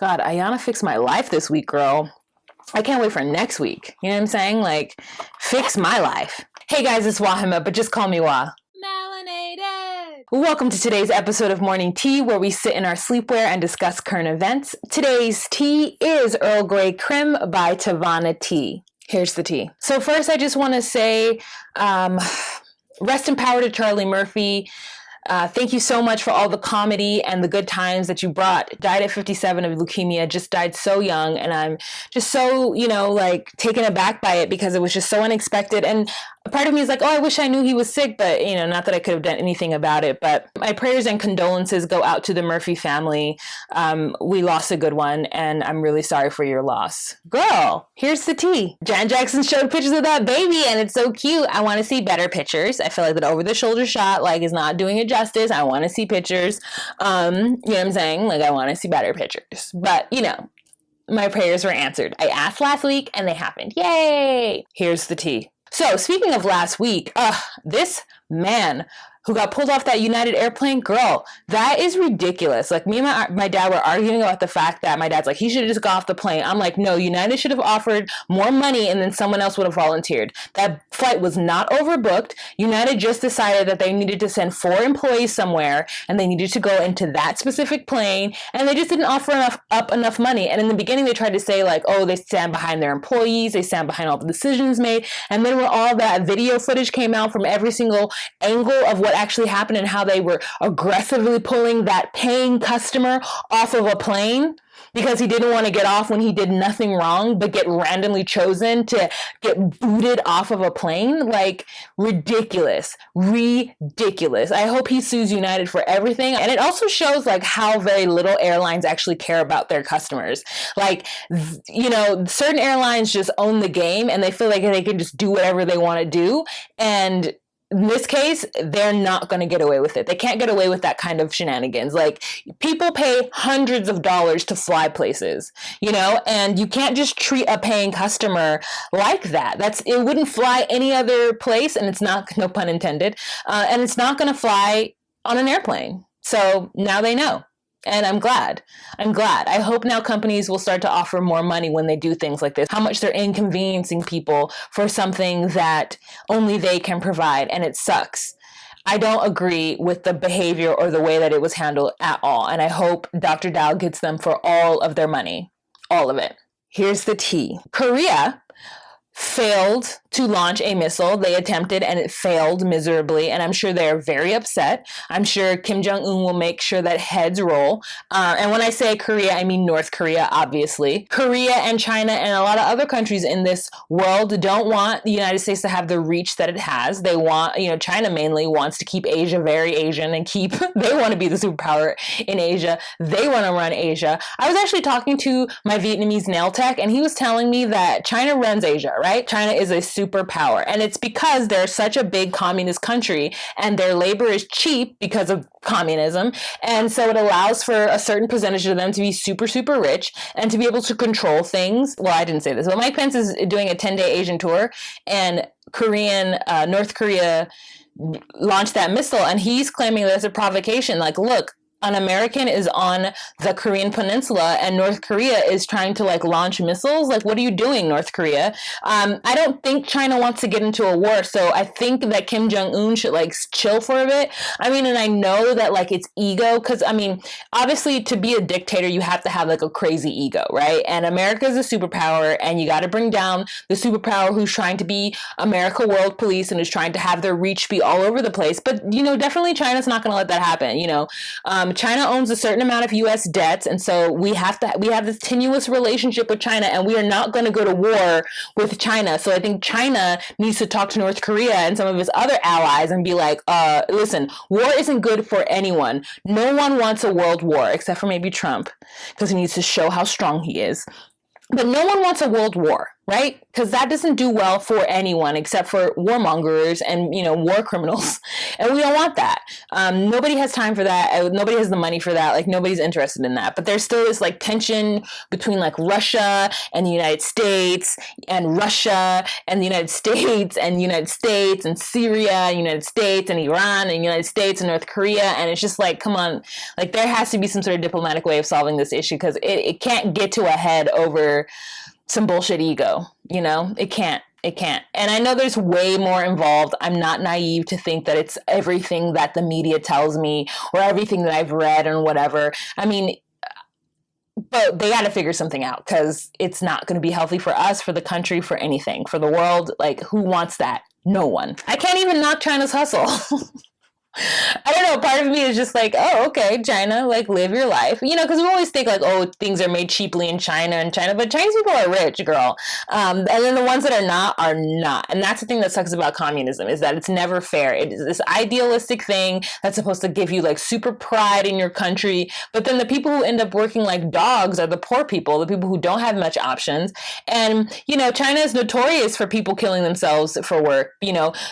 God, Ayana fixed my life this week, girl. I can't wait for next week. You know what I'm saying? Like, fix my life. Hey guys, it's Wahima, but just call me Wah. Melanated! Welcome to today's episode of Morning Tea, where we sit in our sleepwear and discuss current events. Today's tea is Earl Grey Creme by Tavana Tea. Here's the tea. So first, I just want to say, rest in power to Charlie Murphy. Thank you so much for all the comedy and the good times that you brought. Died at 57 of leukemia, just died so young. And I'm just so, taken aback by it because it was just so unexpected. And a part of me is like, oh, I wish I knew he was sick, but, not that I could have done anything about it. But my prayers and condolences go out to the Murphy family. We lost a good one, and I'm really sorry for your loss. Girl, here's the tea. Janet Jackson showed pictures of that baby, and it's so cute. I want to see better pictures. I feel like that over-the-shoulder shot, is not doing it justice. I want to see pictures. You know what I'm saying? I want to see better pictures. But, my prayers were answered. I asked last week, and they happened. Yay! Here's the tea. So, speaking of last week, this man who got pulled off that United airplane, girl, that is ridiculous. Me and my dad were arguing about the fact that my dad's like, he should have just got off the plane. I'm like, no, United should have offered more money and then someone else would have volunteered. That flight was not overbooked. United just decided that they needed to send 4 employees somewhere and they needed to go into that specific plane, and they just didn't offer enough money. And in the beginning, they tried to say they stand behind their employees, they stand behind all the decisions made. And then when all that video footage came out from every single angle of what actually happened and how they were aggressively pulling that paying customer off of a plane because he didn't want to get off when he did nothing wrong but get randomly chosen to get booted off of a plane. Ridiculous. I hope he sues United for everything. And it also shows how very little airlines actually care about their customers. Certain airlines just own the game and they feel like they can just do whatever they want to do. And in this case, they're not going to get away with it. They can't get away with that kind of shenanigans. People pay hundreds of dollars to fly places, and you can't just treat a paying customer like that. It wouldn't fly any other place, and it's not, no pun intended, and it's not going to fly on an airplane. So now they know. And I'm glad. I hope now companies will start to offer more money when they do things like this, how much they're inconveniencing people for something that only they can provide. And it sucks. I don't agree with the behavior or the way that it was handled at all. And I hope Dr. Dow gets them for all of their money. All of it. Here's the tea. Korea failed to launch a missile. They attempted and it failed miserably, and I'm sure they're very upset. I'm sure Kim Jong-un will make sure that heads roll. And when I say Korea, I mean North Korea, obviously. Korea and China and a lot of other countries in this world don't want the United States to have the reach that it has. They want, China mainly wants to keep Asia very Asian and they want to be the superpower in Asia. They want to run Asia. I was actually talking to my Vietnamese nail tech, and he was telling me that China runs Asia, right? China is a superpower, and it's because they're such a big communist country and their labor is cheap because of communism, and so it allows for a certain percentage of them to be super, super rich and to be able to control things. Well, I didn't say this, but Mike Pence is doing a 10-day Asian tour, and North Korea launched that missile, and he's claiming that it's a provocation. Look, an American is on the Korean peninsula and North Korea is trying to launch missiles. What are you doing, North Korea? I don't think China wants to get into a war. So I think that Kim Jong-un should chill for a bit. And I know that it's ego. Cause obviously to be a dictator, you have to have a crazy ego, right? And America is a superpower, and you got to bring down the superpower who's trying to be America world police and is trying to have their reach be all over the place. But, definitely China's not going to let that happen. China owns a certain amount of U.S. debts, and so we have this tenuous relationship with China, and we are not going to go to war with China. So I think China needs to talk to North Korea and some of its other allies and be like, listen, war isn't good for anyone. No one wants a world war, except for maybe Trump, because he needs to show how strong he is. But no one wants a world war, right? Because that doesn't do well for anyone except for warmongers and, war criminals. And we don't want that. Nobody has time for that. Nobody has the money for that. Like, nobody's interested in that. But there's still this like tension between like Russia and the United States, and Russia and the United States, and United States and Syria, and United States and Iran, and United States and North Korea. And it's just like, come on, like there has to be some sort of diplomatic way of solving this issue, because it can't get to a head over some bullshit ego, it can't. And I know there's way more involved. I'm not naive to think that it's everything that the media tells me or everything that I've read and whatever. I mean, but they got to figure something out, because it's not going to be healthy for us, for the country, for anything, for the world. Like, who wants that? No one. I can't even knock China's hustle. I don't know, part of me is just like, oh, okay, China, like, live your life. Because we always think, like, oh, things are made cheaply in China, but Chinese people are rich, girl. And then the ones that are not. And that's the thing that sucks about communism, is that it's never fair. It is this idealistic thing that's supposed to give you, like, super pride in your country. But then the people who end up working like dogs are the poor people, the people who don't have much options. And, China is notorious for people killing themselves for work,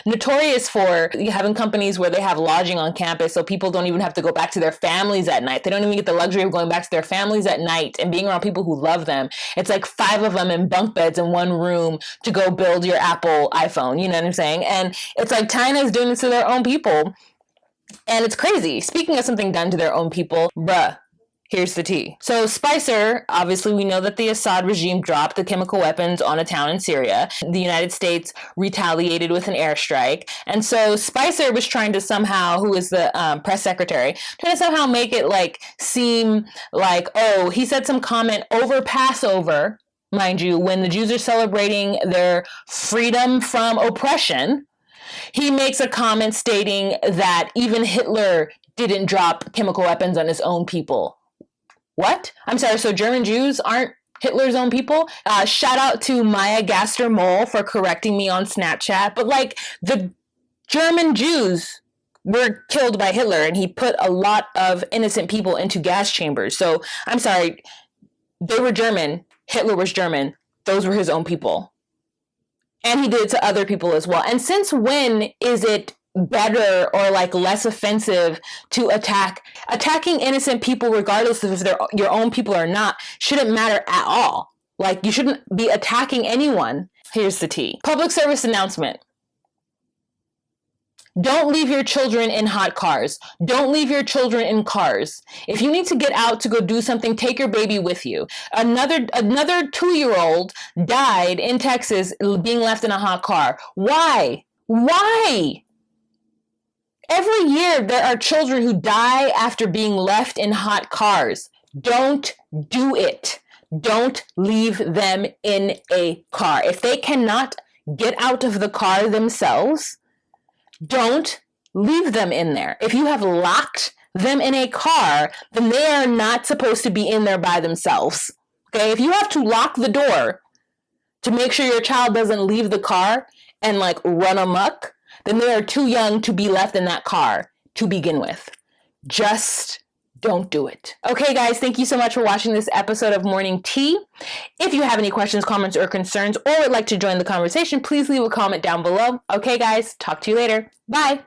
notorious for having companies where they have lodging on campus, so people don't even have to go back to their families at night. They don't even get the luxury of going back to their families at night and being around people who love them. It's like 5 of them in bunk beds in one room to go build your Apple iPhone. You know what I'm saying? And it's like China is doing this to their own people. And it's crazy. Speaking of something done to their own people, bruh. Here's the tea. So Spicer, obviously we know that the Assad regime dropped the chemical weapons on a town in Syria. The United States retaliated with an airstrike. And so Spicer was trying to somehow, who is the press secretary, trying to somehow make it like seem like, oh, he said some comment over Passover, mind you, when the Jews are celebrating their freedom from oppression. He makes a comment stating that even Hitler didn't drop chemical weapons on his own people. What? I'm sorry, so German Jews aren't Hitler's own people? Shout out to Maya Gaster Mole for correcting me on Snapchat. But like, the German Jews were killed by Hitler, and he put a lot of innocent people into gas chambers. So I'm sorry, they were German. Hitler was German. Those were his own people. And he did it to other people as well. And since when is it better or like less offensive to attacking innocent people, regardless of if they're your own people or not, shouldn't matter at all. Like, you shouldn't be attacking anyone. Here's the tea. Public service announcement. Don't leave your children in hot cars. Don't leave your children in cars. If you need to get out to go do something, take your baby with you. Another 2-year-old died in Texas being left in a hot car. Why? Why? Every year, there are children who die after being left in hot cars. Don't do it. Don't leave them in a car. If they cannot get out of the car themselves, don't leave them in there. If you have locked them in a car, then they are not supposed to be in there by themselves. Okay? If you have to lock the door to make sure your child doesn't leave the car and like run amok, then they are too young to be left in that car to begin with. Just don't do it. Okay, guys, thank you so much for watching this episode of Morning Tea. If you have any questions, comments, or concerns, or would like to join the conversation, please leave a comment down below. Okay, guys, talk to you later. Bye.